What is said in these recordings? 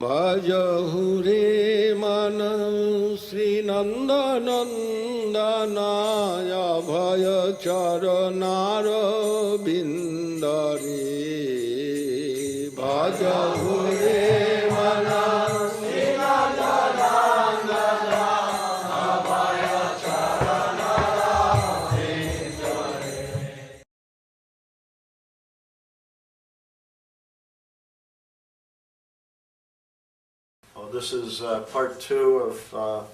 Bhajahure manam Sri Nanda Nandanaya Bhaya Charanara Bindari Bhajahure manam Sri Nanda Nandanaya Bhaya Charanara Bindari. Well, this is part two of our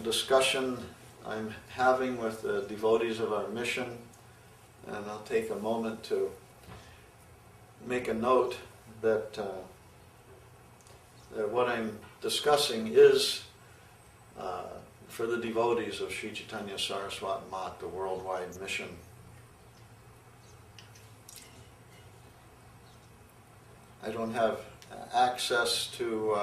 discussion I'm having with the devotees of our mission, and I'll take a moment to make a note that, that what I'm discussing is for the devotees of Sri Chaitanya Saraswat Mat, the worldwide mission. I don't have access to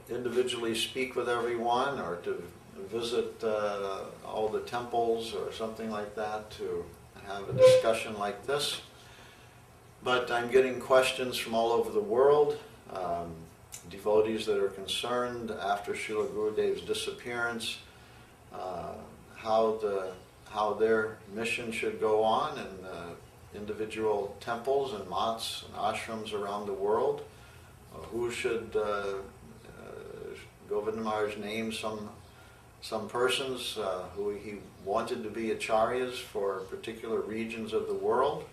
individually speak with everyone or to visit all the temples or something like that to have a discussion like this. But I'm getting questions from all over the world, devotees that are concerned after Srila Gurudev's disappearance, how their mission should go on in individual temples and mats and ashrams around the world. Who should Govinda Maharaj name some persons who he wanted to be acharyas for particular regions of the world.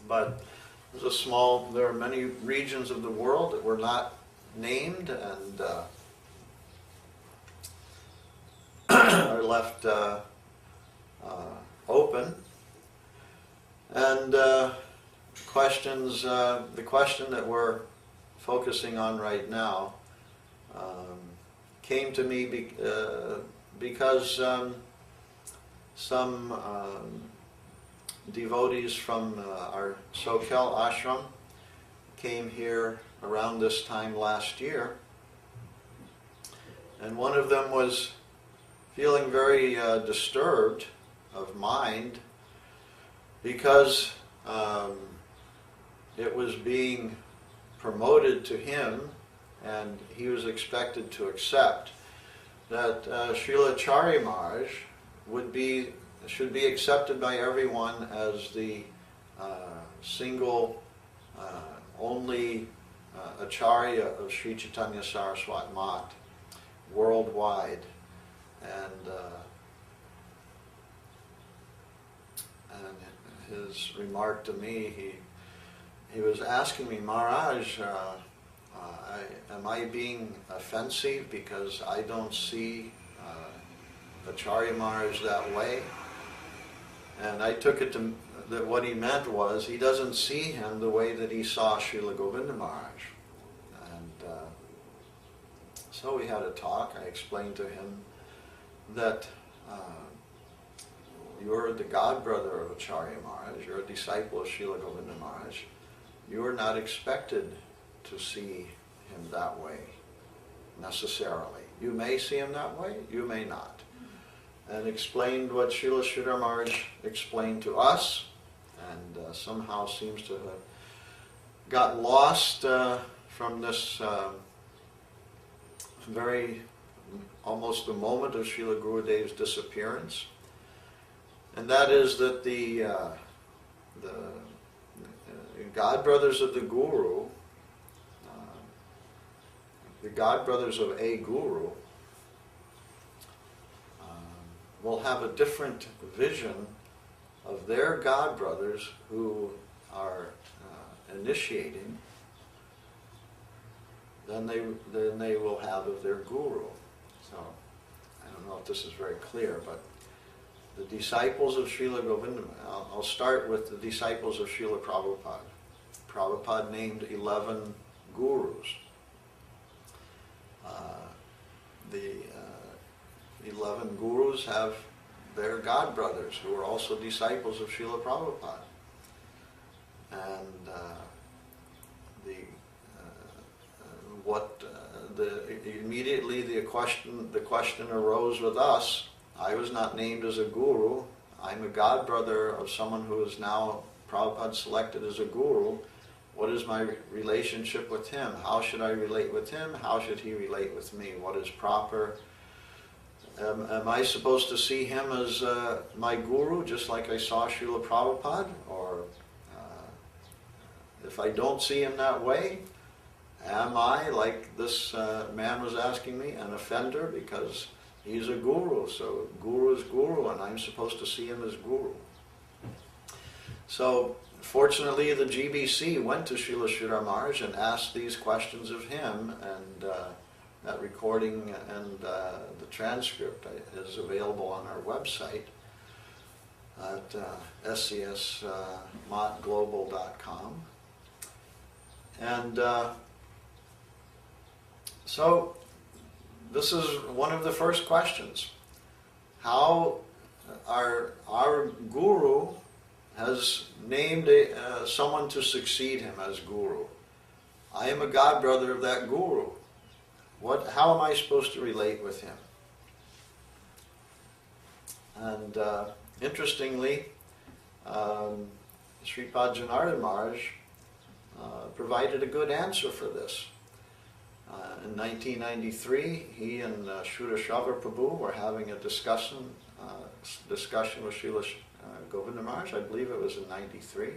But there are many regions of the world that were not named and are left open. And the question that we're focusing on right now came to me because some devotees from our Sokel ashram came here around this time last year, and one of them was feeling very disturbed of mind because it was being promoted to him and he was expected to accept that Srila Acharya Maharaj should be accepted by everyone as the single only Acharya of Sri Chaitanya Saraswat Mat worldwide. And his remark to me, he was asking me, Maharaj, am I being offensive because I don't see Acharya Maharaj that way? And I took it to that what he meant was he doesn't see him the way that he saw Srila Govinda Maharaj. And so we had a talk. I explained to him that you're the god brother of Acharya Maharaj, you're a disciple of Srila Govinda Maharaj. You're not expected to see him that way, necessarily. You may see him that way, you may not. And explained what Srila Sridhar Maharaj explained to us, and somehow seems to have got lost from this almost the moment of Srila Gurudev's disappearance. And that is that the godbrothers of the Guru, the godbrothers of a Guru, will have a different vision of their godbrothers who are initiating than they will have of their Guru. So, I don't know if this is very clear, but the disciples of Srila Govinda, I'll start with the disciples of Srila Prabhupada. Prabhupada named 11 gurus. The 11 gurus have their godbrothers who are also disciples of Srila Prabhupada. And immediately the question arose with us. I was not named as a guru. I'm a godbrother of someone who is now Prabhupada selected as a guru. What is my relationship with him? How should I relate with him? How should he relate with me? What is proper? Am I supposed to see him as my guru, just like I saw Srila Prabhupada? Or if I don't see him that way, am I, like this man was asking me, an offender because he's a guru? So guru is guru, and I'm supposed to see him as guru. So fortunately, the GBC went to Srila Sridhar Maharaj and asked these questions of him, and that recording and the transcript is available on our website at scsmotglobal.com. And so this is one of the first questions. How our guru has named someone to succeed him as guru. I am a godbrother of that guru. How am I supposed to relate with him? And interestingly, Sripad Janardhan Maharaj provided a good answer for this. In 1993, he and Shuddha Shravar Prabhu were having a discussion with Srila Govinda Maharaj. I believe it was in 93.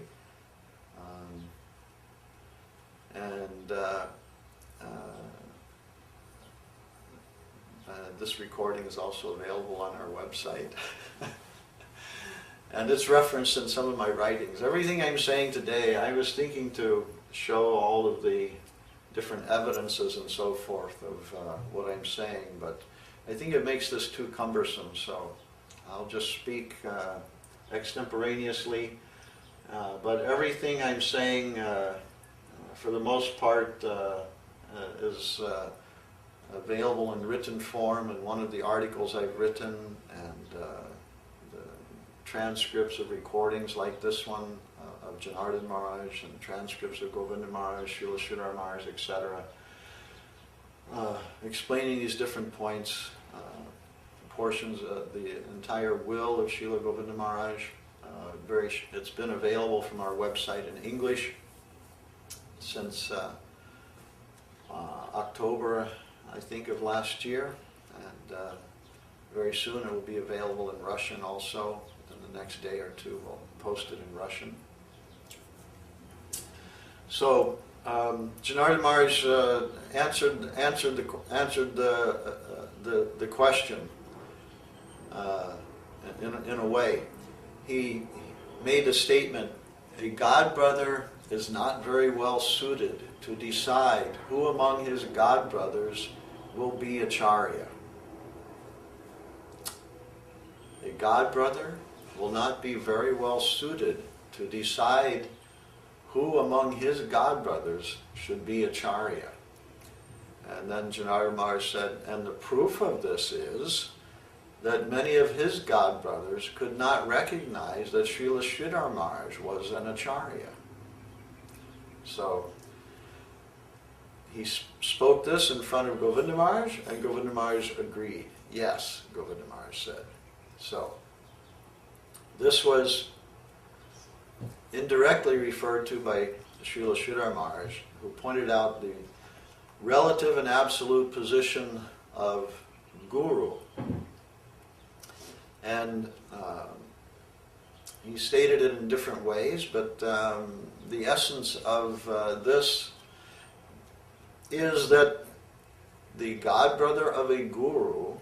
This recording is also available on our website. And it's referenced in some of my writings. Everything I'm saying today, I was thinking to show all of the different evidences and so forth of what I'm saying, but I think it makes this too cumbersome, so I'll just speak extemporaneously. But everything I'm saying, for the most part, is available in written form in one of the articles I've written, and the transcripts of recordings like this one of Janardhan Maharaj, and transcripts of Govinda Maharaj, Srila Sridhar Maharaj, etc. Explaining these different points, portions of the entire will of Srila Govinda Maharaj. It's been available from our website in English since October, I think, of last year, and very soon it will be available in Russian also. Within the next day or two, we'll post it in Russian. So Janardhan Maharaj answered the question in a way. He made a statement: a godbrother is not very well suited to decide who among his godbrothers will be Acharya. A godbrother will not be very well suited to decide who among his godbrothers should be Acharya. And then Janardhan Maharaj said, and the proof of this is that many of his godbrothers could not recognize that Srila Sridhar Maharaj was an Acharya. So he spoke this in front of Govinda Maharaj, and Govinda Maharaj agreed. Yes, Govinda Maharaj said. So this was indirectly referred to by Srila Sridhar Maharaj, who pointed out the relative and absolute position of Guru. And he stated it in different ways, but the essence of this is that the godbrother of a guru,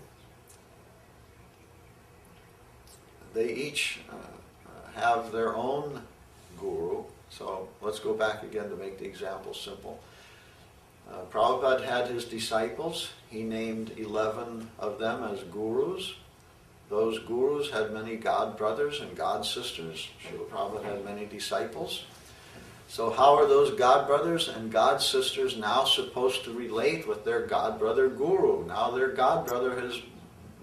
they each have their own guru. So let's go back again to make the example simple. Prabhupada had his disciples. He named 11 of them as gurus. Those gurus had many godbrothers and godsisters. Srila Prabhupada had many disciples. So how are those godbrothers and godsisters now supposed to relate with their godbrother guru? Now their godbrother has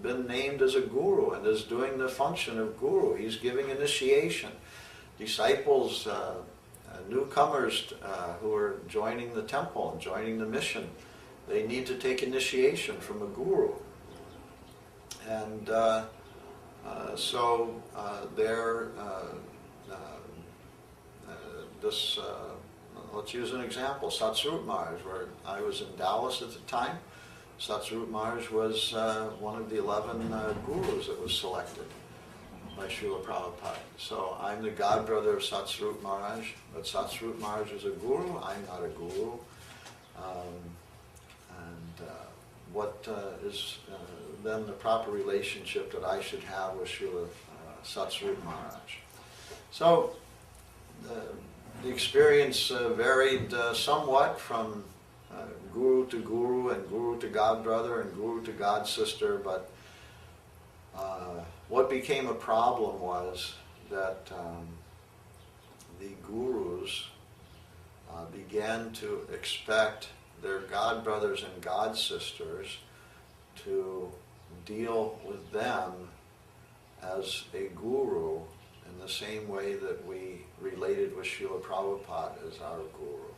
been named as a guru and is doing the function of guru. He's giving initiation. Disciples, newcomers who are joining the temple and joining the mission, they need to take initiation from a guru. And let's use an example, Satsrup Maharaj, where I was in Dallas at the time. Satsrup Maharaj was one of the 11 gurus that was selected by Srila Prabhupada. So I'm the godbrother of Satsrup Maharaj, but Satsrup Maharaj is a guru, I'm not a guru. What is then the proper relationship that I should have with Srila Satsrup Maharaj? So the experience varied somewhat from guru to guru and guru to godbrother and guru to godsister, but what became a problem was that the gurus began to expect their godbrothers and godsisters to deal with them as a guru in the same way that we related with Srila Prabhupada as our guru.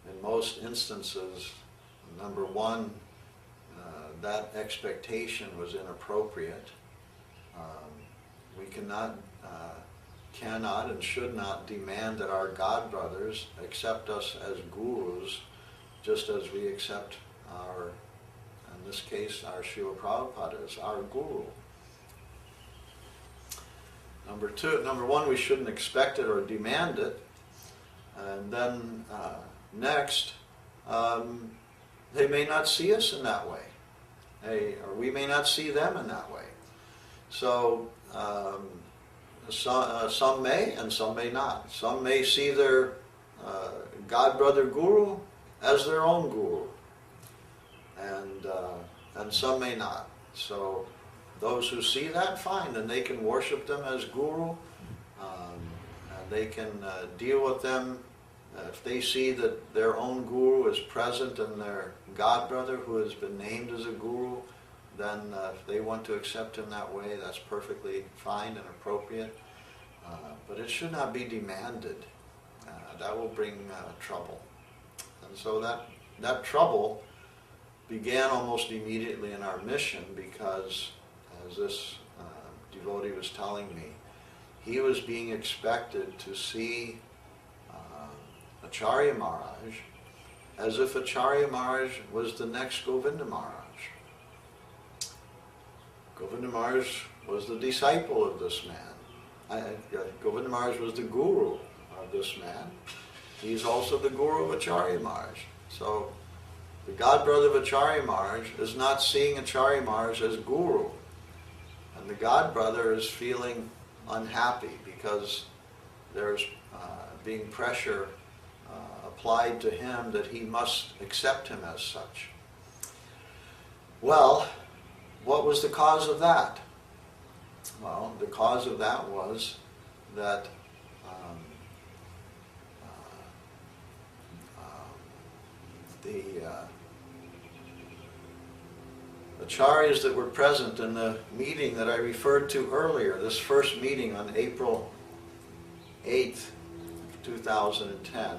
In most instances, number one, that expectation was inappropriate. We cannot and should not demand that our godbrothers accept us as gurus just as we accept our, in this case, our Srila Prabhupada as our guru. Number one, we shouldn't expect it or demand it. And then next, they may not see us in that way. Or we may not see them in that way. So some may and some may not. Some may see their godbrother guru as their own guru, and some may not. So those who see that, fine, then they can worship them as guru, and they can deal with them. If they see that their own guru is present and their godbrother who has been named as a guru, then if they want to accept him that way, that's perfectly fine and appropriate. But it should not be demanded. That will bring trouble. And so that trouble began almost immediately in our mission, because, as this devotee was telling me, he was being expected to see Acharya Maharaj as if Acharya Maharaj was the next Govinda Maharaj. Govinda Maharaj was the disciple of this man. Govinda Maharaj was the guru of this man. He's also the guru of Acharya Maharaj. So the godbrother of Acharya Maharaj is not seeing Acharya Maharaj as guru. And the godbrother is feeling unhappy because there's being pressure applied to him that he must accept him as such. Well, what was the cause of that? Well, the cause of that was that the Acharyas that were present in the meeting that I referred to earlier, this first meeting on April 8th, 2010,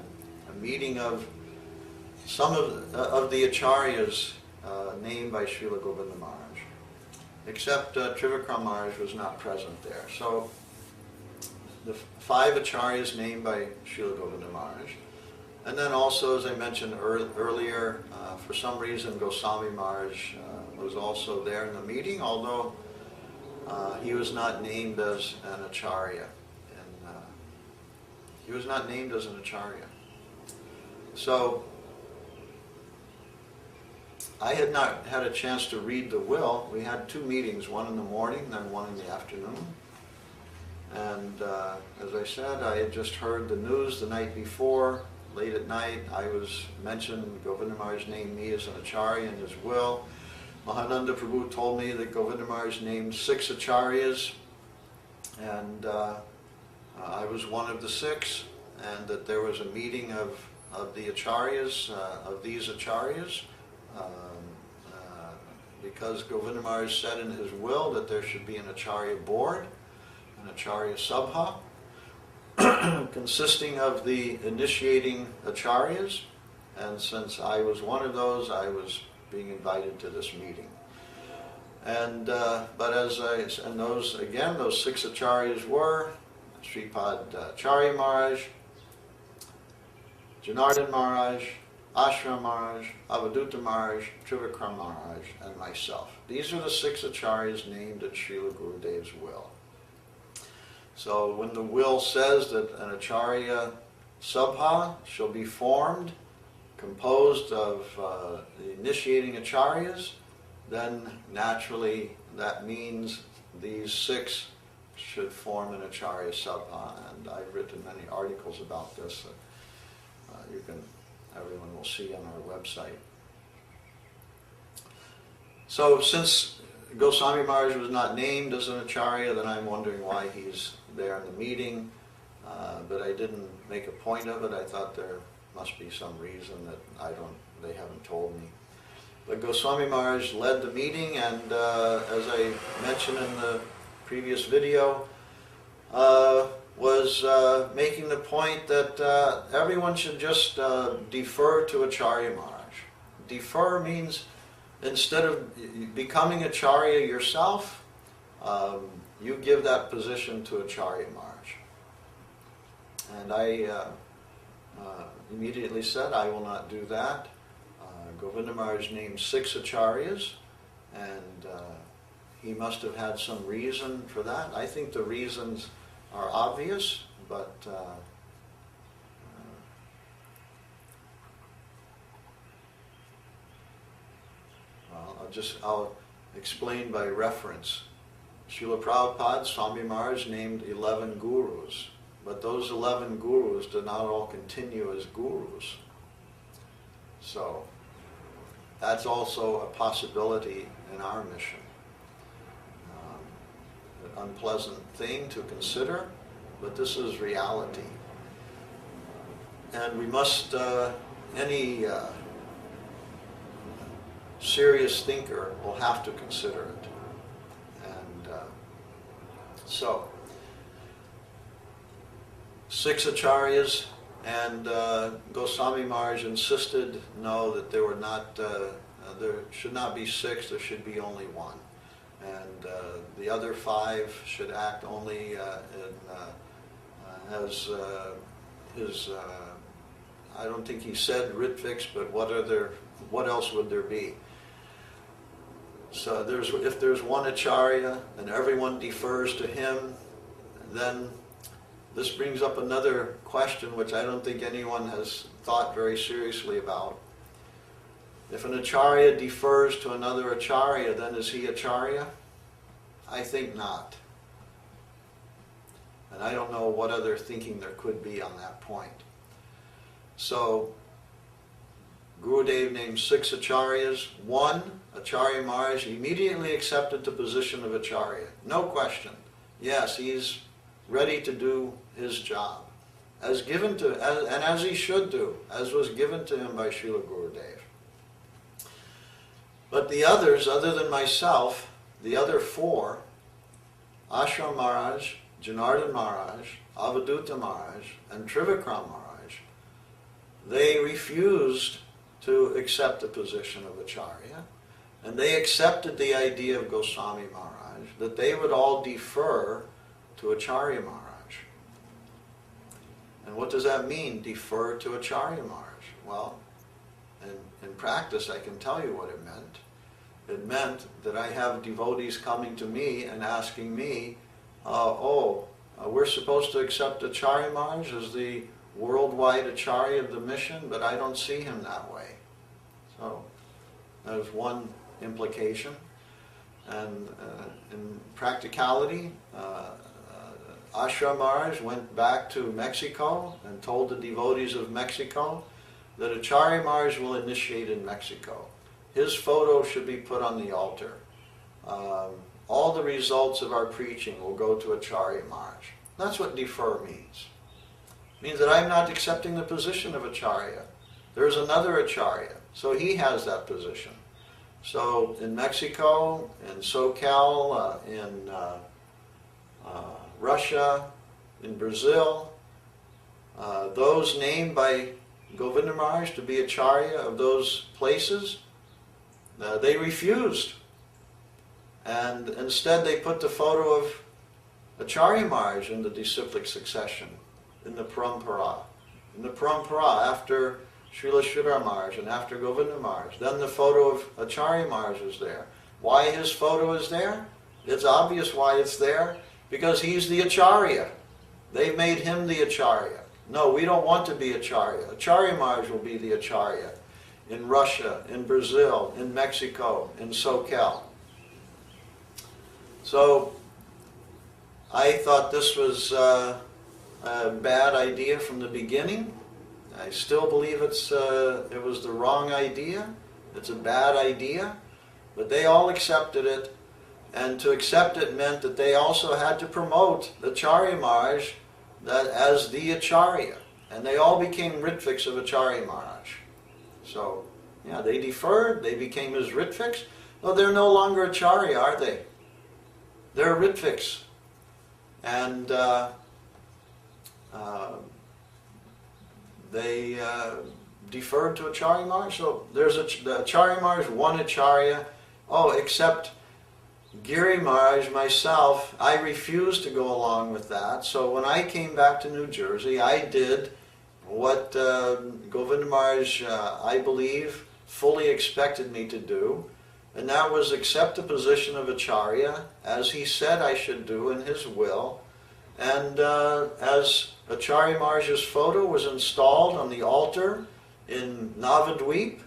a meeting of some of the Acharyas named by Srila Govinda Maharaj, except Trivikram Maharaj was not present there. So the 5 Acharyas named by Srila Govinda Maharaj, and then also, as I mentioned earlier, for some reason Goswami Maharaj was also there in the meeting, although he was not named as an Acharya. He was not named as an Acharya. So I had not had a chance to read the will. We had 2 meetings, one in the morning, then one in the afternoon. And as I said, I had just heard the news the night before. Late at night, I was mentioned, Govinda Maharaj named me as an Acharya in his will. Mahananda Prabhu told me that Govinda Maharaj named 6 Acharyas, and I was one of the 6, and that there was a meeting of the Acharyas, of these Acharyas, because Govinda Maharaj said in his will that there should be an Acharya board, an Acharya Sabha, consisting of the initiating Acharyas, and since I was one of those, I was being invited to this meeting. And but as those 6 Acharyas were Sripad Acharya Maharaj, Janardhan Maharaj, Ashram Maharaj, Avadhuta Maharaj, Trivikram Maharaj, and myself. These are the 6 acharyas named in Srila Gurudev's will. So when the will says that an acharya sabha shall be formed, composed of the initiating acharyas, then naturally that means these 6 should form an acharya sabha. And I've written many articles about this that everyone will see on our website. So since Goswami Maharaj was not named as an acharya, then I'm wondering why he's there in the meeting. But I didn't make a point of it. I thought there must be some reason that they haven't told me. But Goswami Maharaj led the meeting, and as I mentioned in the previous video, was making the point that everyone should just defer to Acharya Maharaj. Defer means instead of becoming Acharya yourself, you give that position to Acharya Maharaj. And I immediately said, I will not do that. Govinda Maharaj named 6 acharyas, and he must have had some reason for that. I think the reasons are obvious, but I'll explain by reference. Srila Prabhupada, Swami Maharaj named 11 gurus, but those 11 gurus did not all continue as gurus. So that's also a possibility in our mission. An unpleasant thing to consider, but this is reality. And we must, any serious thinker will have to consider it. And so, 6 acharyas, and Goswami Maharaj insisted, no, that there were not, there should not be 6, there should be only 1. And the other 5 should act only as his, I don't think he said Ritviks, but what else would there be? So if there's one Acharya and everyone defers to him, then this brings up another question which I don't think anyone has thought very seriously about. If an Acharya defers to another Acharya, then is he Acharya? I think not. And I don't know what other thinking there could be on that point. So, Gurudev named 6 Acharyas. 1, Acharya Maharaj, immediately accepted the position of Acharya. No question. Yes, he's ready to do his job, as given to, and as he should do, as was given to him by Srila Gurudev. But the others, other than myself, the other 4, Ashram Maharaj, Janardhan Maharaj, Avadhuta Maharaj, and Trivikram Maharaj, they refused to accept the position of Acharya, and they accepted the idea of Goswami Maharaj, that they would all defer to Acharya Maharaj. And what does that mean, defer to Acharya Maharaj? Well, in practice, I can tell you what it meant. It meant that I have devotees coming to me and asking me, we're supposed to accept Acharya Maharaj as the worldwide Acharya of the mission, but I don't see him that way. So that was one implication. And in practicality, Ashram Maharaj went back to Mexico and told the devotees of Mexico that Acharya Maharaj will initiate in Mexico. His photo should be put on the altar. All the results of our preaching will go to Acharya Maharaj. That's what defer means. It means that I'm not accepting the position of Acharya. There's another Acharya, so he has that position. So in Mexico, in SoCal, in Russia, in Brazil, those named by Govinda Maharaj to be Acharya of those places, they refused. And instead they put the photo of Acharya Maharaj in the disciplic succession, in the parampara, in the parampara after Srila Sridhar Maharaj and after Govinda Maharaj. Then the photo of Acharya Maharaj is there. Why his photo is there? It's obvious why it's there, because he's the Acharya. They've made him the Acharya. No, we don't want to be Acharya. Acharya Maharaj will be the Acharya in Russia, in Brazil, in Mexico, in SoCal. So I thought this was a bad idea from the beginning. I still believe it was the wrong idea. It's a bad idea. But they all accepted it. And to accept it meant that they also had to promote Acharya Maharaj as the Acharya. And they all became Ritviks of Acharya Maharaj. So, yeah, they deferred. They became his Ritviks. No, they're no longer Acharya, are they? They're Ritviks. And they deferred to Acharya Maharaj. So there's the Acharya Maharaj, one Acharya. Oh, except Giri Maharaj, myself, I refused to go along with that. So when I came back to New Jersey, I did what Govinda Maharaj, I believe, fully expected me to do. And that was accept the position of Acharya, as he said I should do in his will. And as Acharya Maharaj's photo was installed on the altar in Navadvip,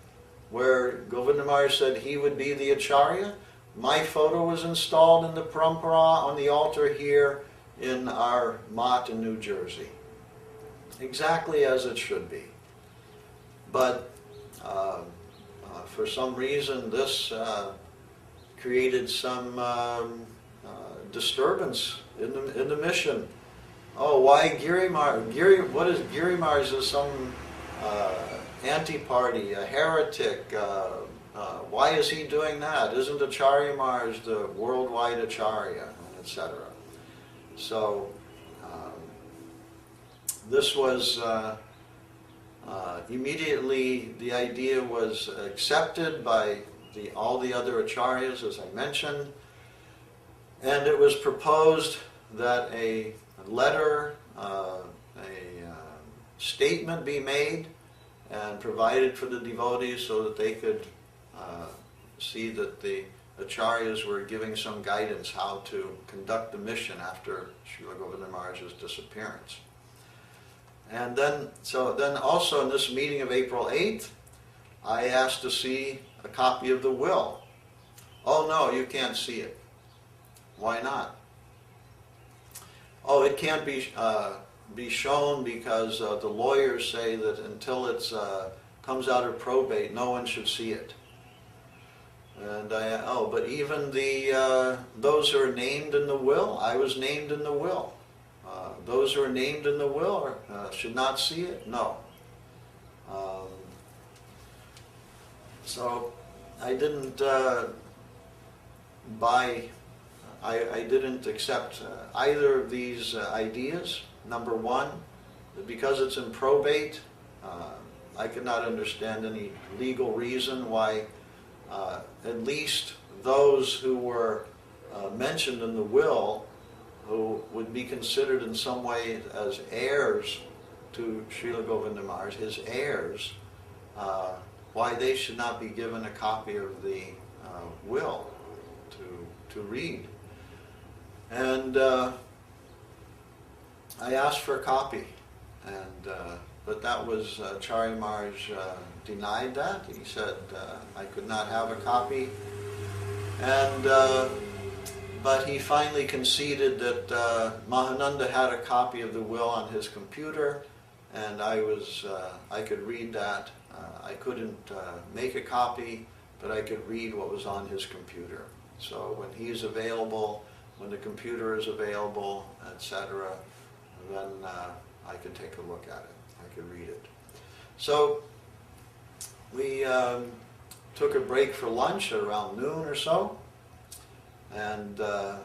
where Govinda Maharaj said he would be the Acharya, my photo was installed in the parampara on the altar here in our mat in New Jersey. Exactly as it should be. But for some reason this created some disturbance in the mission. Oh, why Giri Maharaj? What is Giri Maharaj? Is some anti-party, a heretic? Why is he doing that? Isn't Acharya Maharaj the worldwide Acharya, etc.? So this was immediately, the idea was accepted by all the other Acharyas, as I mentioned, and it was proposed that a letter, a statement be made and provided for the devotees so that they could see that the Acharyas were giving some guidance how to conduct the mission after Srila Govinda Maharaj's disappearance. And then also in this meeting of April 8th, I asked to see a copy of the will. Oh no, you can't see it. Why not? Oh, it can't be shown because the lawyers say that until it comes out of probate, no one should see it. And but even those who are named in the will, I was named in the will. Those who are named in the will should not see it? No. So I didn't I didn't accept either of these ideas. Number one, because it's in probate, I could not understand any legal reason why at least those who were mentioned in the will, who would be considered in some way as heirs to Srila Govinda Maharaj, his heirs, why they should not be given a copy of the will to read. And I asked for a copy, and but that was Acharya Maharaj denied that. He said I could not have a copy, and but he finally conceded that Mahananda had a copy of the will on his computer, and I could read that. I couldn't make a copy, but I could read what was on his computer. So when he's available, when the computer is available, etc., then I could take a look at it. I could read it. So we took a break for lunch at around noon or so, and I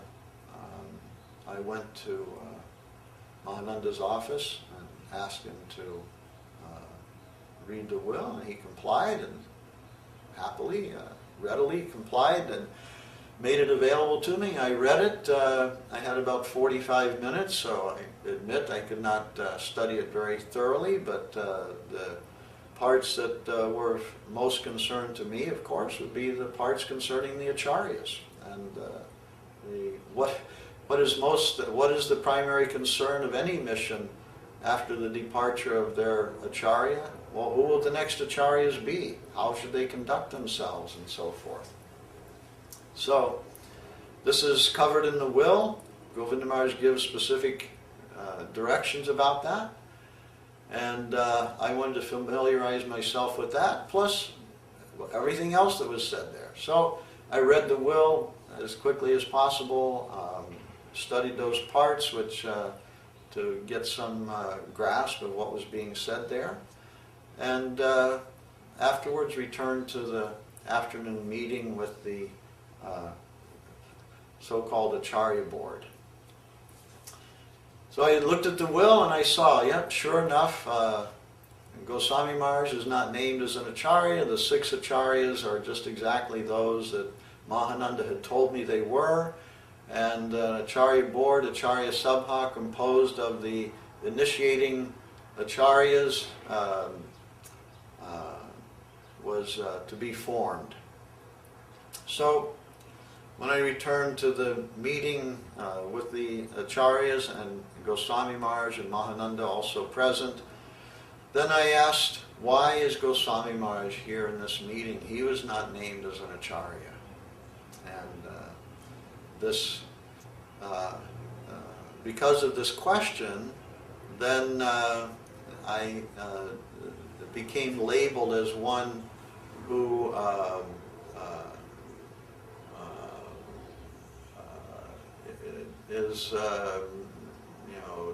went to Mahananda's office and asked him to read the will, and he complied, and happily, readily complied. And made it available to me. I read it. I had about 45 minutes, so I admit I could not study it very thoroughly, but the parts that were most concerned to me, of course, would be the parts concerning the Acharyas. And what is the primary concern of any mission after the departure of their Acharya? Well, who will the next Acharyas be? How should they conduct themselves, and so forth? So, this is covered in the will. Govinda Maharaj gives specific directions about that. And I wanted to familiarize myself with that, plus everything else that was said there. So, I read the will as quickly as possible, studied those parts which to get some grasp of what was being said there, and afterwards returned to the afternoon meeting with the so-called Acharya board. So I looked at the will and I saw, yep, sure enough, Goswami Maharaj is not named as an Acharya. The 6 Acharyas are just exactly those that Mahananda had told me they were. And Acharya board, Acharya Sabha, composed of the initiating Acharyas, was to be formed. So when I returned to the meeting with the Acharyas and Goswami Maharaj and Mahananda also present, then I asked, why is Goswami Maharaj here in this meeting? He was not named as an Acharya. And because of this question, then I became labeled as one who is,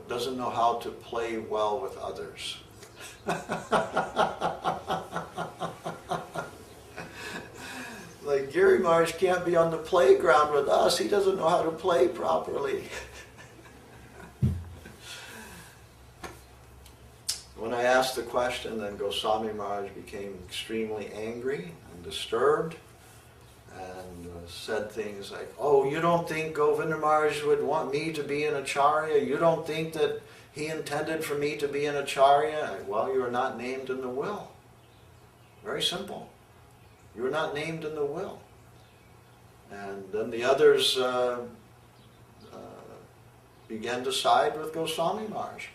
doesn't know how to play well with others. Like, Giri Maharaj can't be on the playground with us. He doesn't know how to play properly. When I asked the question, then Goswami Maharaj became extremely angry and disturbed, and said things like, oh, you don't think Govinda Maharaj would want me to be an Acharya? You don't think that he intended for me to be an Acharya? Well, you are not named in the will. Very simple. You are not named in the will. And then the others began to side with Goswami Maharaj.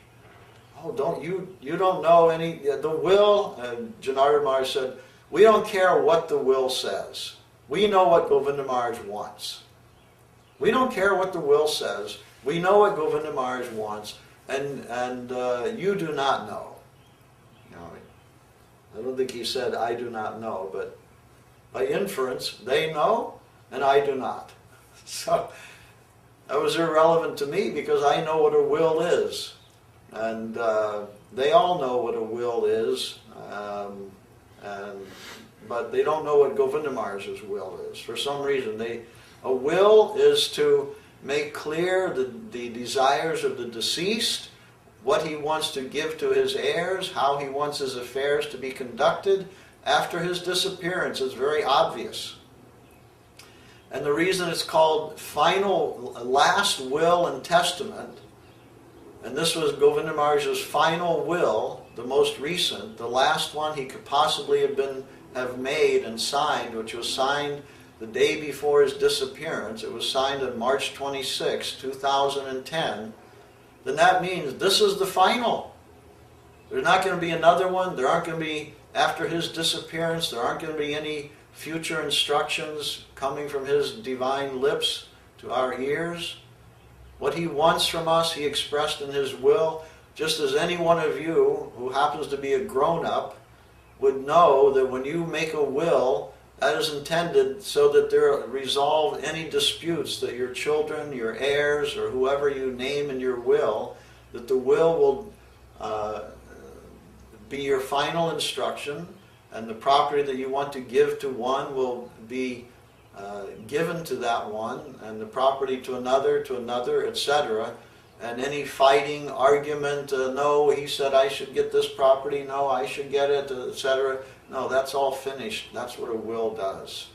Oh, you don't know any, the will, and Janardhan Maharaj said, we don't care what the will says. We know what Govinda Maharaj wants. We don't care what the will says. We know what Govinda Maharaj wants, and you do not know. I don't think he said, I do not know, but by inference, they know, and I do not. So that was irrelevant to me, because I know what a will is. And they all know what a will is, but they don't know what Govinda Maharaj's will is. For some reason, a will is to make clear the desires of the deceased, what he wants to give to his heirs, how he wants his affairs to be conducted after his disappearance. It's very obvious. And the reason it's called last will and testament, and this was Govinda Maharaj's final will, the most recent, the last one he could possibly have made and signed, which was signed the day before his disappearance. It was signed on March 26, 2010. Then that means this is the final. There's not going to be another one. There aren't going to be, after his disappearance, there aren't going to be any future instructions coming from his divine lips to our ears. What he wants from us, he expressed in his will, just as any one of you who happens to be a grown-up would know that when you make a will, that is intended so that there resolve any disputes that your children, your heirs, or whoever you name in your will, that the will will be your final instruction, and the property that you want to give to one will be given to that one, and the property to another, etc. And any fighting, argument, no, he said I should get this property, no, I should get it, etc. No, that's all finished. That's what a will does.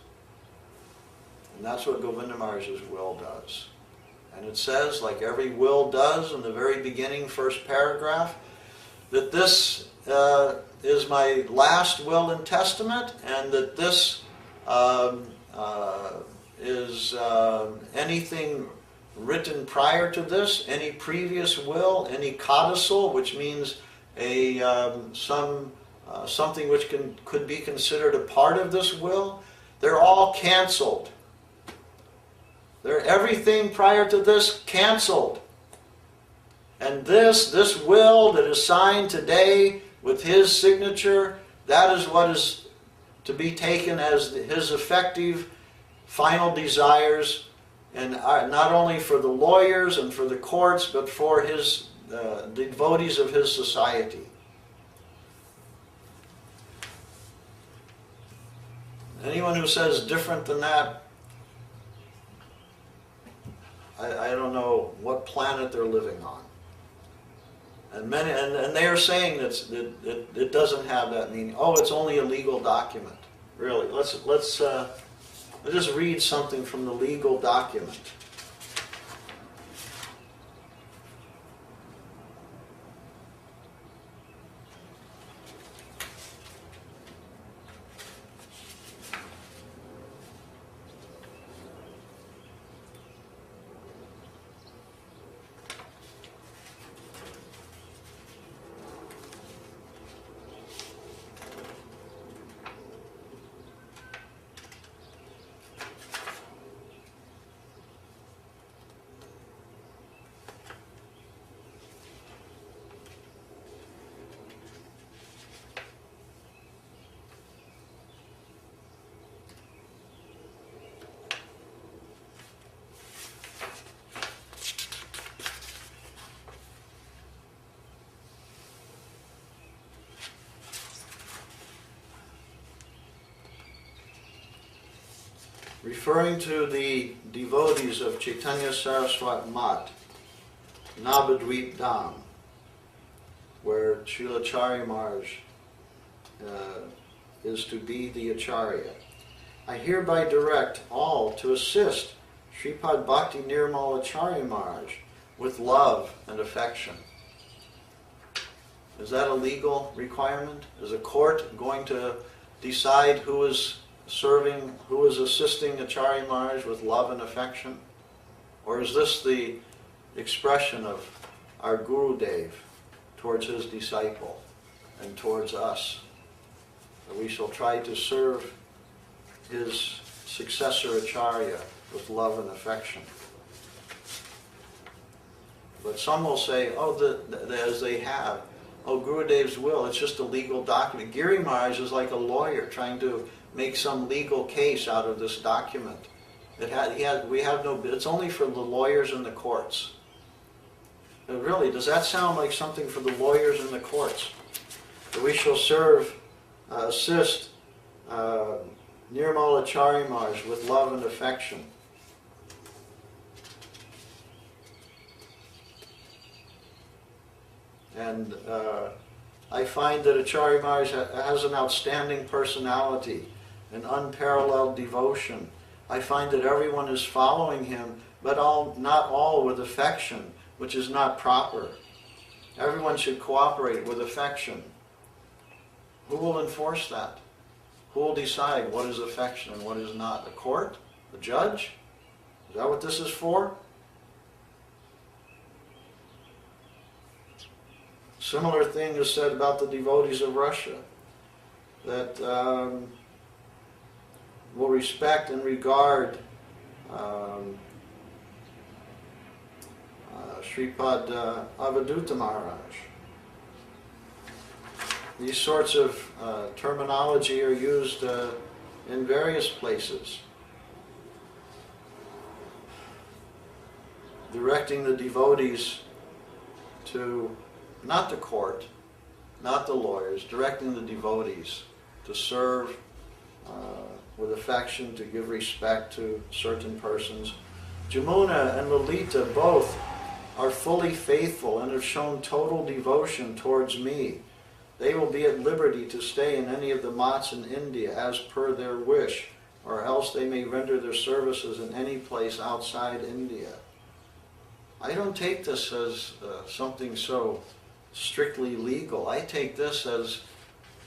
And that's what Govinda Maharaj's will does. And it says, like every will does in the very beginning, first paragraph, that this is my last will and testament, and that this is anything written prior to this, any previous will, any codicil, which means something which could be considered a part of this will, they're all canceled. Everything prior to this canceled. And this will that is signed today with his signature, that is what is to be taken as his effective final desires, and not only for the lawyers and for the courts, but for his the devotees of his society. Anyone who says different than that, I don't know what planet they're living on. And they are saying that it doesn't have that meaning. Oh, it's only a legal document. Really, let's just read something from the legal document. Referring to the devotees of Chaitanya Saraswat Mat, Navadvip Dham, where Srila Acharya Maharaj is to be the Acharya, I hereby direct all to assist Sripad Bhakti Nirmal Acharya Maharaj with love and affection. Is that a legal requirement? Is a court going to decide who is assisting Acharya Maharaj with love and affection? Or is this the expression of our Guru Dev towards his disciple and towards us? That we shall try to serve his successor Acharya with love and affection. But some will say, as they have, Gurudev's will, it's just a legal document. Giri Maharaj is like a lawyer trying to make some legal case out of this document. It's only for the lawyers in the courts. But really, does that sound like something for the lawyers in the courts? That we shall assist Nirmal Acharya Maharaj with love and affection. And I find that Acharya Maharaj has an outstanding personality, an unparalleled devotion. I find that everyone is following him, but not all with affection, which is not proper. Everyone should cooperate with affection. Who will enforce that? Who will decide what is affection and what is not? The court? The judge? Is that what this is for? Similar thing is said about the devotees of Russia, that will respect and regard Sripad Avaduta Maharaj. These sorts of terminology are used in various places, directing the devotees to, not the court, not the lawyers, directing the devotees to serve with affection, to give respect to certain persons. Jamuna and Lalita both are fully faithful and have shown total devotion towards me. They will be at liberty to stay in any of the mats in India as per their wish, or else they may render their services in any place outside India. I don't take this as something so strictly legal. I take this as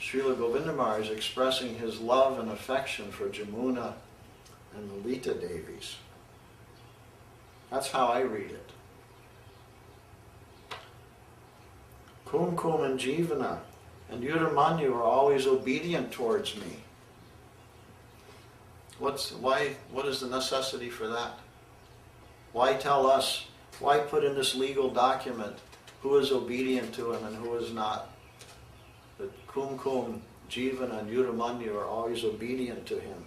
Srila Govinda Maharaj expressing his love and affection for Jamuna and the Lita Devis. That's how I read it. Kumkum and Jivana and Yudamanyu are always obedient towards me. What is the necessity for that? Why tell us, why put in this legal document who is obedient to him and who is not? That Kumkum, Jivana and Yudamanyu are always obedient to him.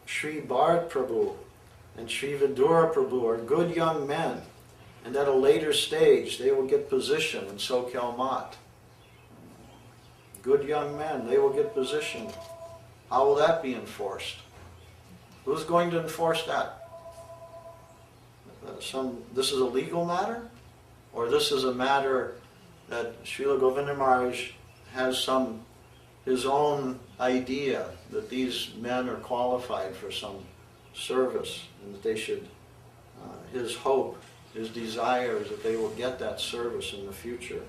Sri Bharat Prabhu and Sri Vidura Prabhu are good young men, and at a later stage they will get position in Sokhel Mat. Good young men, they will get position. How will that be enforced? Who's going to enforce that? This is a legal matter? Or this is a matter that Srila Govinda Maharaj has his own idea that these men are qualified for some service and that they should, his hope, his desire is that they will get that service in the future.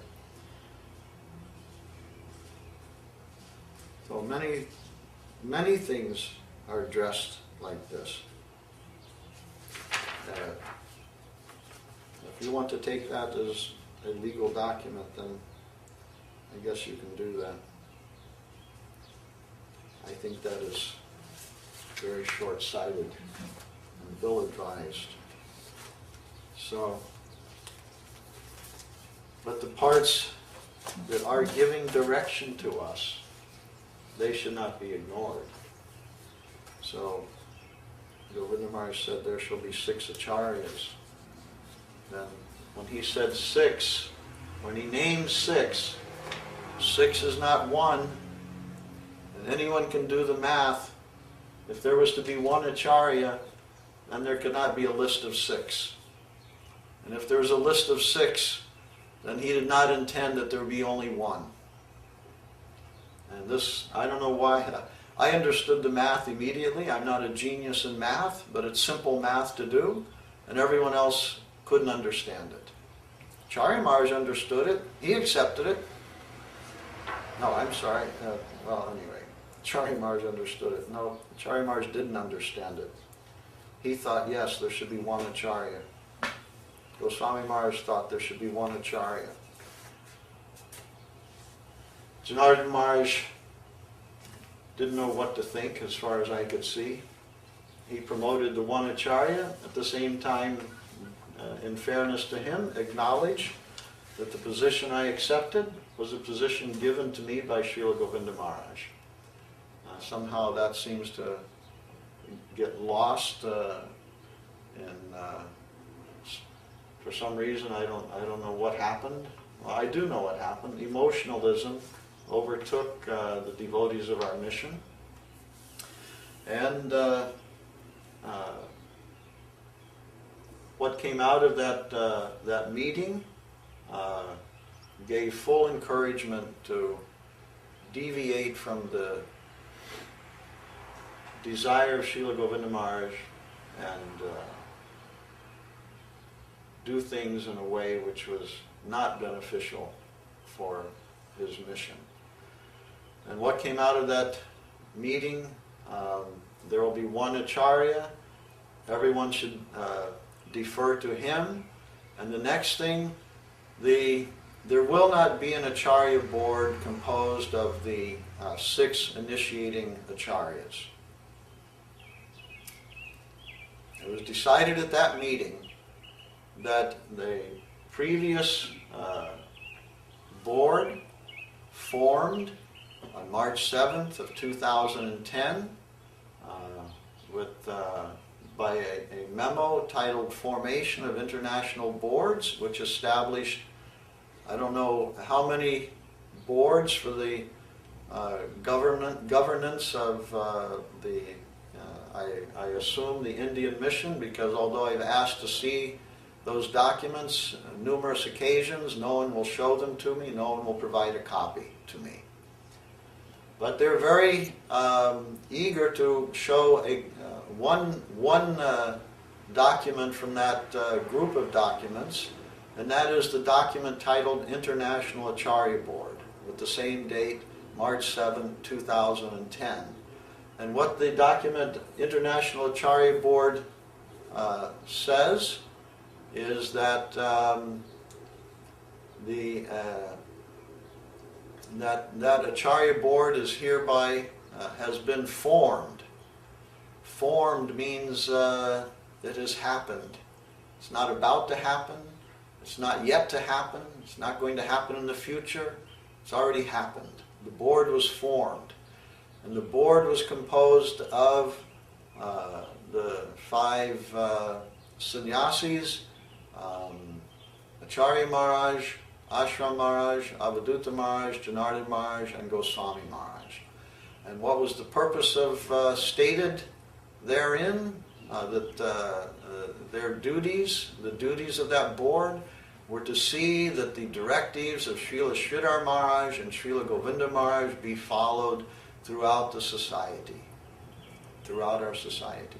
So many things are addressed like this. If you want to take that as a legal document, then I guess you can do that. I think that is very short-sighted and ill-advised. So, but the parts that are giving direction to us, they should not be ignored. So, Govinda Maharaj said there shall be 6 acharyas. Then when he said 6, when he named 6, 6 is not 1, and anyone can do the math. If there was to be 1 acharya, then there could not be a list of 6. And if there was a list of 6, then he did not intend that there be only 1. And this, I don't know why, I understood the math immediately. I'm not a genius in math, but it's simple math to do, and everyone else couldn't understand it. Acharya Maharaj understood it. He accepted it. No, I'm sorry. Well, anyway, Acharya Maharaj understood it. No, Acharya Maharaj didn't understand it. He thought, yes, there should be 1 acharya. Goswami Maharaj thought there should be 1 acharya. Janardhan Maharaj didn't know what to think as far as I could see. He promoted the 1 acharya, at the same time, in fairness to him, acknowledged that the position I accepted was a position given to me by Srila Govinda Maharaj. Somehow that seems to get lost for some reason. I don't know what happened. Well, I do know what happened. Emotionalism overtook the devotees of our mission, and what came out of that meeting gave full encouragement to deviate from the desire of Srila Govinda Maharaj and do things in a way which was not beneficial for his mission. And what came out of that meeting, there will be 1 acharya. Everyone should defer to him. And the next thing, there will not be an acharya board composed of the 6 initiating acharyas. It was decided at that meeting that the previous board formed on March 7th of 2010 by a memo titled Formation of International Boards, which established, I don't know how many boards for the governance of I assume the Indian mission, because although I've asked to see those documents on numerous occasions, no one will show them to me, no one will provide a copy to me. But they're very eager to show one document from that group of documents, and that is the document titled International Acharya Board, with the same date, March 7, 2010. And what the document International Acharya Board says is that that Acharya Board is hereby has been formed. Formed means it has happened. It's not about to happen. It's not yet to happen. It's not going to happen in the future. It's already happened. The board was formed. And the board was composed of the 5 sannyasis, Acharya Maharaj, Ashram Maharaj, Avadhuta Maharaj, Janardhan Maharaj, and Goswami Maharaj. And what was the purpose of stated therein? That their duties, the duties of that board, were to see that the directives of Srila Sridhar Maharaj and Srila Govinda Maharaj be followed throughout the society, throughout our society.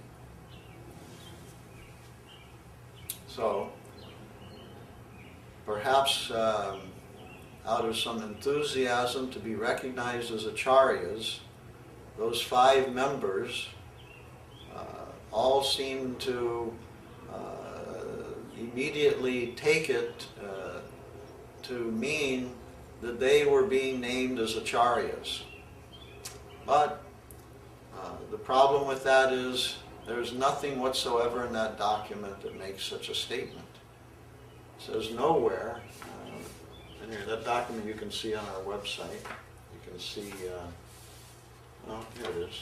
So, perhaps out of some enthusiasm to be recognized as acharyas, those 5 members all seem to immediately take it to mean that they were being named as acharyas. But the problem with that is there's nothing whatsoever in that document that makes such a statement. It says nowhere, and here, that document you can see on our website. You can see, oh, here it is.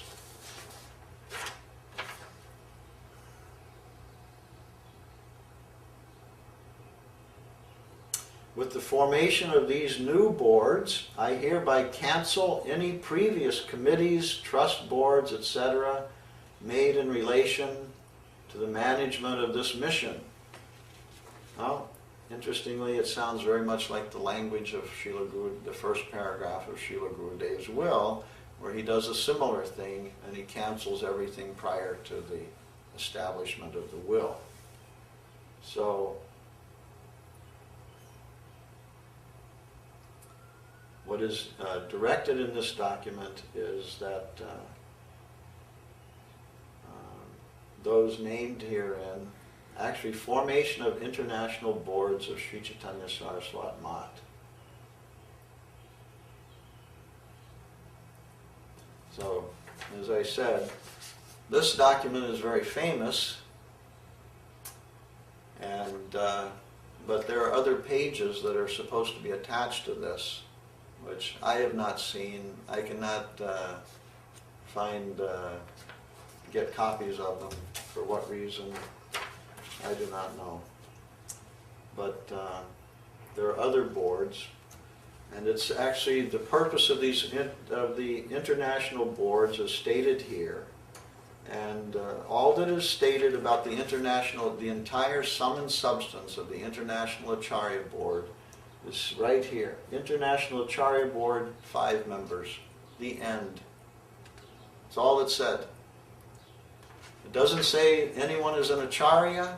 With the formation of these new boards, I hereby cancel any previous committees, trust boards, etc., made in relation to the management of this mission. Well, interestingly, it sounds very much like the language of Srila Guru, the first paragraph of Srila Gurudev's will, where he does a similar thing and he cancels everything prior to the establishment of the will. So, what is directed in this document is that those named herein, actually formation of international boards of Sri Chaitanya Saraswat Mat. So, as I said, this document is very famous, and but there are other pages that are supposed to be attached to this, which I have not seen. I cannot get copies of them. For what reason, I do not know. But there are other boards, and it's actually the purpose of these of the international boards is stated here, and all that is stated about the entire sum and substance of the International Acharya Board is right here. International Acharya Board, 5 members. The end. That's all it said. It doesn't say anyone is an Acharya.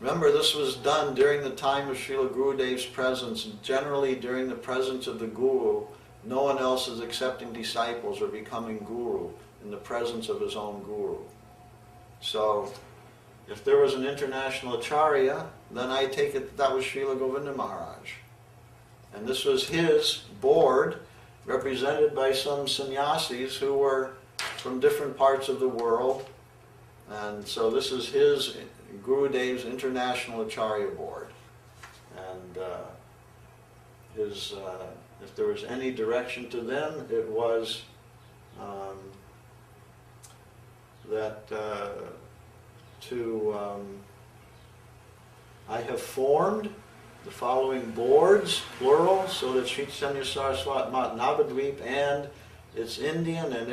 Remember, this was done during the time of Srila Gurudev's presence. Generally, during the presence of the Guru, no one else is accepting disciples or becoming Guru in the presence of his own Guru. So, if there was an international Acharya, then I take it that was Srila Govinda Maharaj. And this was his board, represented by some sannyasis who were from different parts of the world. And so this is his Gurudev's International Acharya Board. And if there was any direction to them, it was that I have formed the following boards, plural, so that Sri Chaitanya Saraswat Mat Navadvip and its Indian and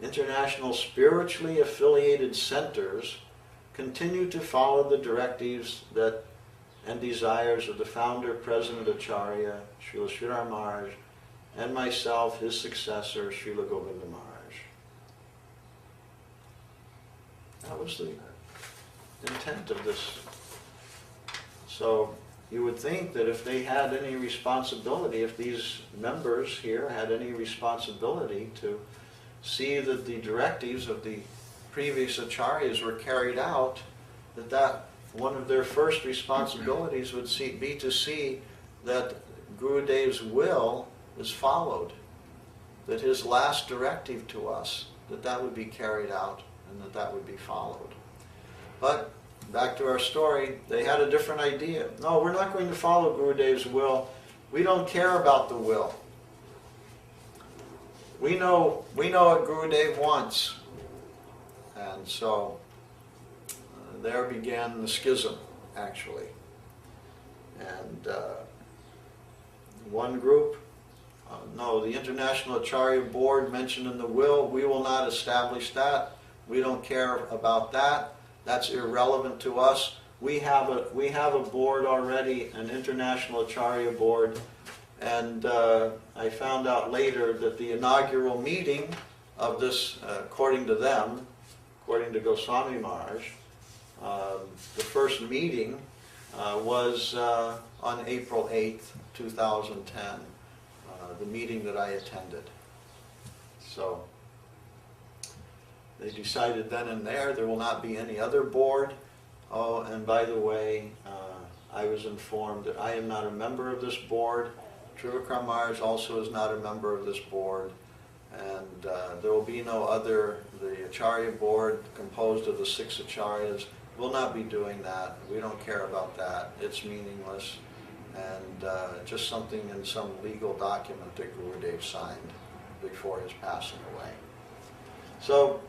international spiritually affiliated centers continue to follow the directives and desires of the founder, President Acharya, Srila Sridhar Maharaj, and myself, his successor, Srila Govinda Maharaj. That was the intent of this. So you would think that if they had any responsibility, if these members here had any responsibility to see that the directives of the previous acharyas were carried out, that one of their first responsibilities would be to see that Gurudev's will is followed, that his last directive to us, that would be carried out and that would be followed. But back to our story, they had a different idea. No, we're not going to follow Gurudev's will. We don't care about the will. We know what Gurudev wants. And so there began the schism, actually. And one group, no, the International Acharya Board mentioned in the will, we will not establish that. We don't care about that. That's irrelevant to us. We have a board already, an International Acharya Board, and I found out later that the inaugural meeting of this, according to them, according to Goswami Maharaj, the first meeting was on April 8th, 2010, the meeting that I attended. So they decided then and there will not be any other board. Oh, and by the way, I was informed that I am not a member of this board. Trivikram Maharaj also is not a member of this board. And there will be no other, the Acharya board composed of the 6 Acharyas will not be doing that. We don't care about that. It's meaningless. And just something in some legal document that Gurudev signed before his passing away. So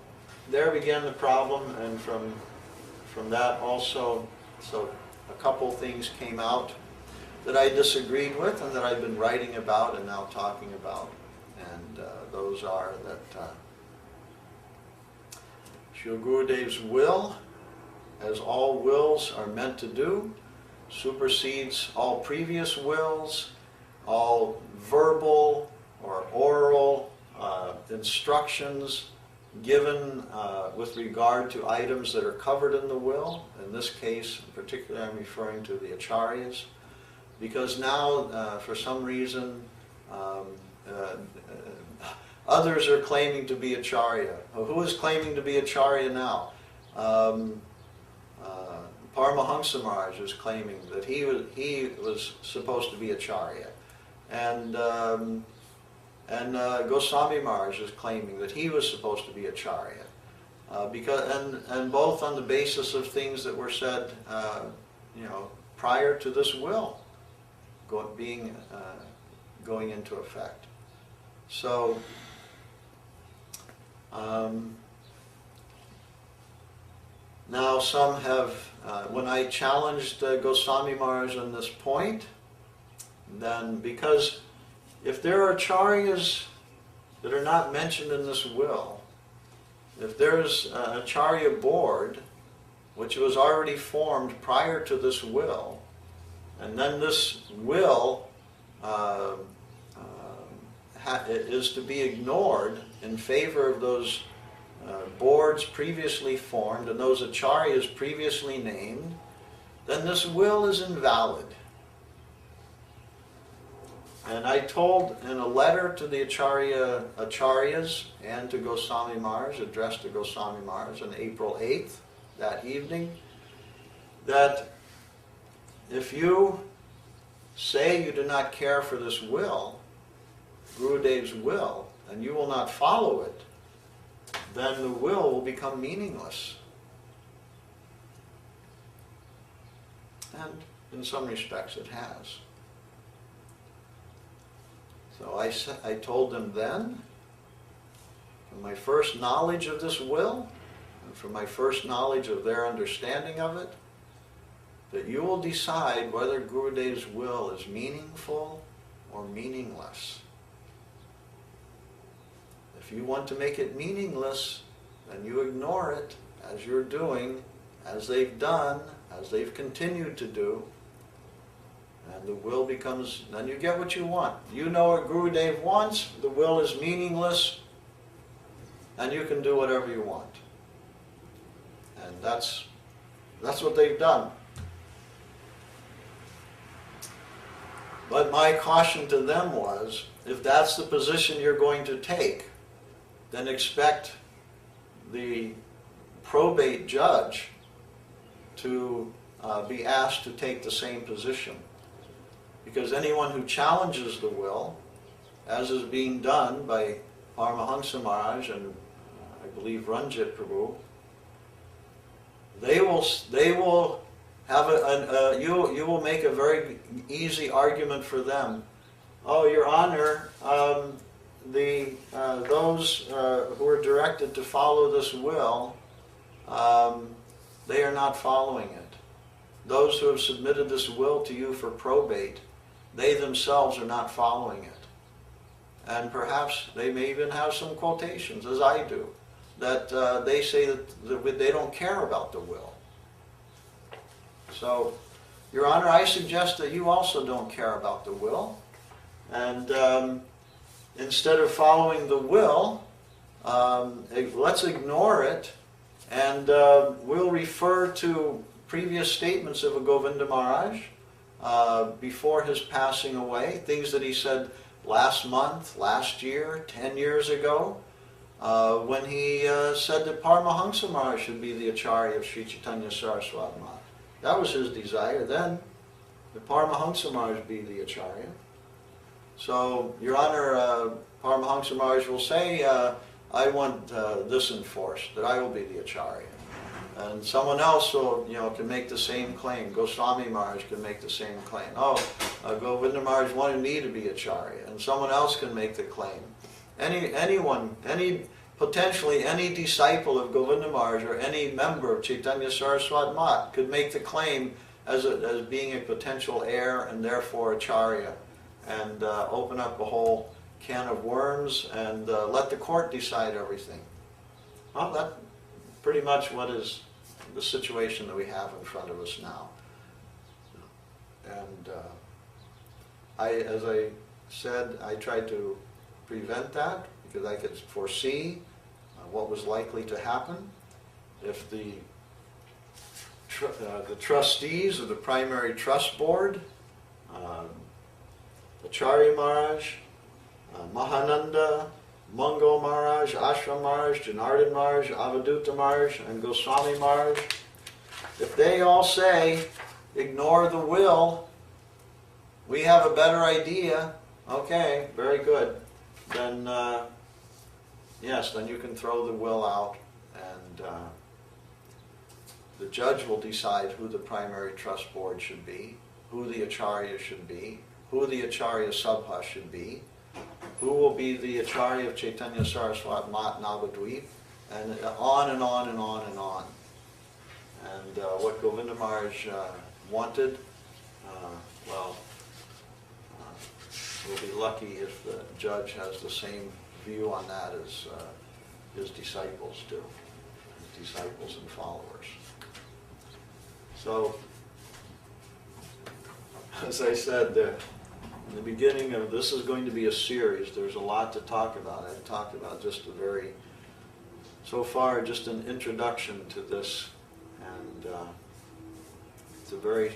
there began the problem, and from that also, so a couple things came out that I disagreed with and that I've been writing about and now talking about. And those are that Srila Gurudev's will, as all wills are meant to do, supersedes all previous wills, all verbal or oral instructions given with regard to items that are covered in the will. In this case, particularly, I'm referring to the Acharyas, because now, for some reason, others are claiming to be Acharya. Who is claiming to be Acharya now? Paramahansa Maharaj is claiming that he was supposed to be Acharya, and Goswami Maharaj is claiming that he was supposed to be Acharya, and both on the basis of things that were said, prior to this will going into effect. So. Now some have, when I challenged Goswami Maharaj on this point, then because if there are acharyas that are not mentioned in this will, if there's an acharya board which was already formed prior to this will, and then this will is to be ignored in favor of those boards previously formed and those acharyas previously named, then this will is invalid. And I told in a letter to the acharyas and to Goswami Maharaj, addressed to Goswami Maharaj on April 8th, that evening, that if you say you do not care for this will, Gurudev's will, and you will not follow it, then the will become meaningless. And in some respects it has. So I told them then, from my first knowledge of this will, and from my first knowledge of their understanding of it, that you will decide whether Gurudev's will is meaningful or meaningless. If you want to make it meaningless, then you ignore it, as you're doing, as they've done, as they've continued to do. And the will becomes, then you get what you want. You know what Gurudev wants, the will is meaningless, and you can do whatever you want. And that's what they've done. But my caution to them was, if that's the position you're going to take, then expect the probate judge to be asked to take the same position. Because anyone who challenges the will, as is being done by Paramahansa Maharaj and I believe Ranjit Prabhu, they will have you will make a very easy argument for them. Oh, Your Honor, those who are directed to follow this will, they are not following it. Those who have submitted this will to you for probate, they themselves are not following it. And perhaps they may even have some quotations, as I do, that they say that they don't care about the will. So, Your Honor, I suggest that you also don't care about the will. And instead of following the will, let's ignore it, and we'll refer to previous statements of a Govinda Maharaj before his passing away, things that he said last month, last year, 10 years ago, when he said that Paramahansa Maharaj should be the Acharya of Sri Chaitanya Saraswat Math. That was his desire then, that Paramahansa Maharaj be the Acharya. So, Your Honor, Paramahansa Maharaj will say, I want this enforced, that I will be the Acharya. And someone else will, can make the same claim. Goswami Maharaj can make the same claim. Oh, Govinda Maharaj wanted me to be Acharya, and someone else can make the claim. Potentially any disciple of Govinda Maharaj or any member of Chaitanya Saraswat Mat could make the claim as being a potential heir and therefore Acharya, and open up a whole can of worms and let the court decide everything. Well, that's pretty much what is the situation that we have in front of us now. And as I said, I tried to prevent that because I could foresee what was likely to happen if the trustees of the primary trust board, Acharya Maharaj, Mahananda, Mungo Maharaj, Ashram Maharaj, Janardhan Maharaj, Avaduta Maharaj, and Goswami Maharaj, if they all say, ignore the will, we have a better idea, okay, very good, then yes, then you can throw the will out, and the judge will decide who the primary trust board should be, who the Acharya should be, who the Acharya Sabha should be, who will be the Acharya of Chaitanya Saraswat Mat Navadvip, and on and on and on and on. And what Govinda Maharaj wanted, we'll be lucky if the judge has the same view on that as his disciples do, his disciples and followers. So, as I said, in the beginning of this is going to be a series. There's a lot to talk about. I've talked about just so far, just an introduction to this, and it's a very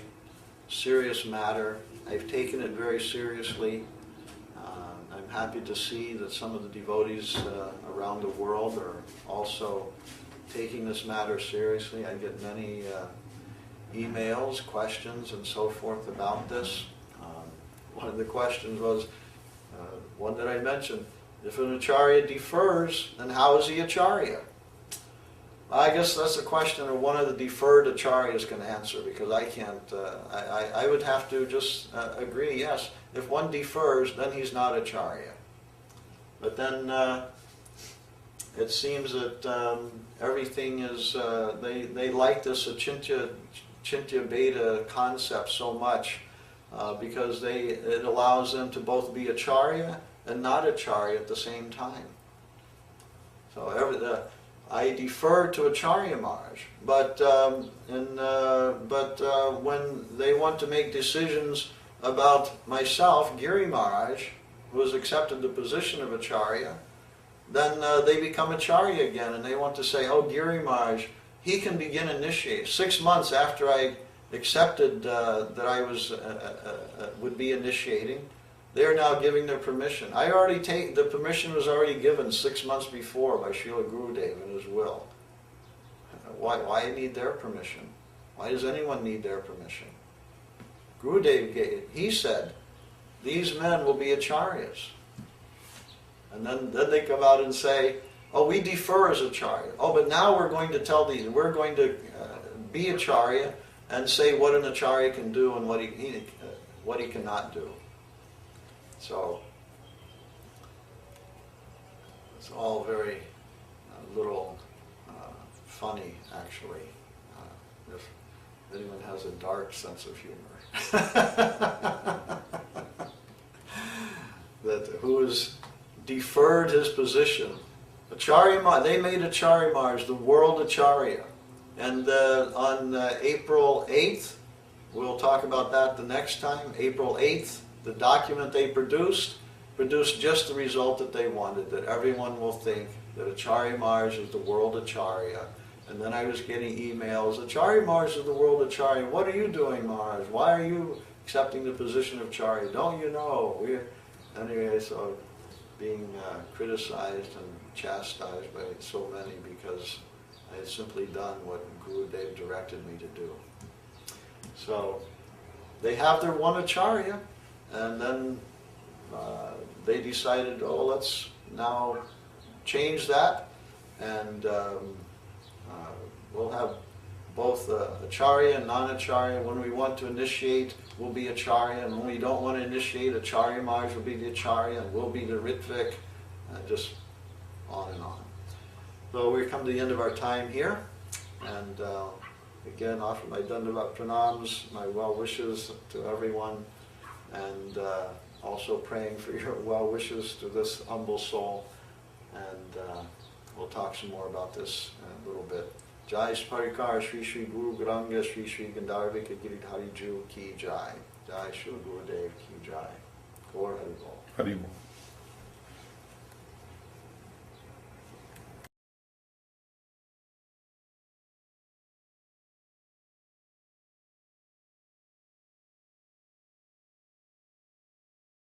serious matter. I've taken it very seriously. I'm happy to see that some of the devotees around the world are also taking this matter seriously. I get many emails, questions, and so forth about this. One of the questions was, one that I mentioned, if an Acharya defers, then how is he Acharya? I guess that's a question that one of the deferred Acharyas can answer, because I can't, I would have to just agree, yes, if one defers, then he's not Acharya. But then it seems that everything is, they like this Achintya Beta concept so much, because it allows them to both be Acharya and not Acharya at the same time. So I defer to Acharya Maharaj, but when they want to make decisions about myself, Giri Maharaj, who has accepted the position of Acharya, then they become Acharya again, and they want to say, oh, Giri Maharaj, he can begin initiate. 6 months after I accepted that I would be initiating, they are now giving their permission. The permission was already given 6 months before by Srila Gurudev in his will. Why need their permission? Why does anyone need their permission? Gurudev he said, these men will be Acharyas. And then they come out and say, oh, we defer as Acharya. Oh, but now we're going to we're going to be Acharya and say what an Acharya can do and what he cannot do. So, it's all very little funny, actually, if anyone has a dark sense of humor. That who has deferred his position. Acharya, they made Acharya Maharaj the world Acharya. And on April 8th, we'll talk about that the next time, April 8th, the document they produced just the result that they wanted, that everyone will think that Acharya Maharaj is the world Acharya. And then I was getting emails, Acharya Maharaj is the world Acharya. What are you doing, Maharaj? Why are you accepting the position of Acharya? Don't you know? Anyway, so being criticized and chastised by so many because I had simply done what Gurudev directed me to do. So they have their one Acharya, and then they decided, oh, let's now change that, and we'll have both Acharya and non-Acharya. When we want to initiate, we'll be Acharya, and when we don't want to initiate, Acharya Maharaj will be the Acharya, and we'll be the Ritvik, just on and on. So we've come to the end of our time here, and again, offer my Dandavat Pranams, my well wishes to everyone, and also praying for your well wishes to this humble soul, and we'll talk some more about this in a little bit. Jai Sparikar Shri Shri Guru Garanga Shri Shri Gandharvika Giridhari Ju Ki Jai. Jai Shri Gurudev Ki Jai. Gaur Hari Bol. Hari Bol.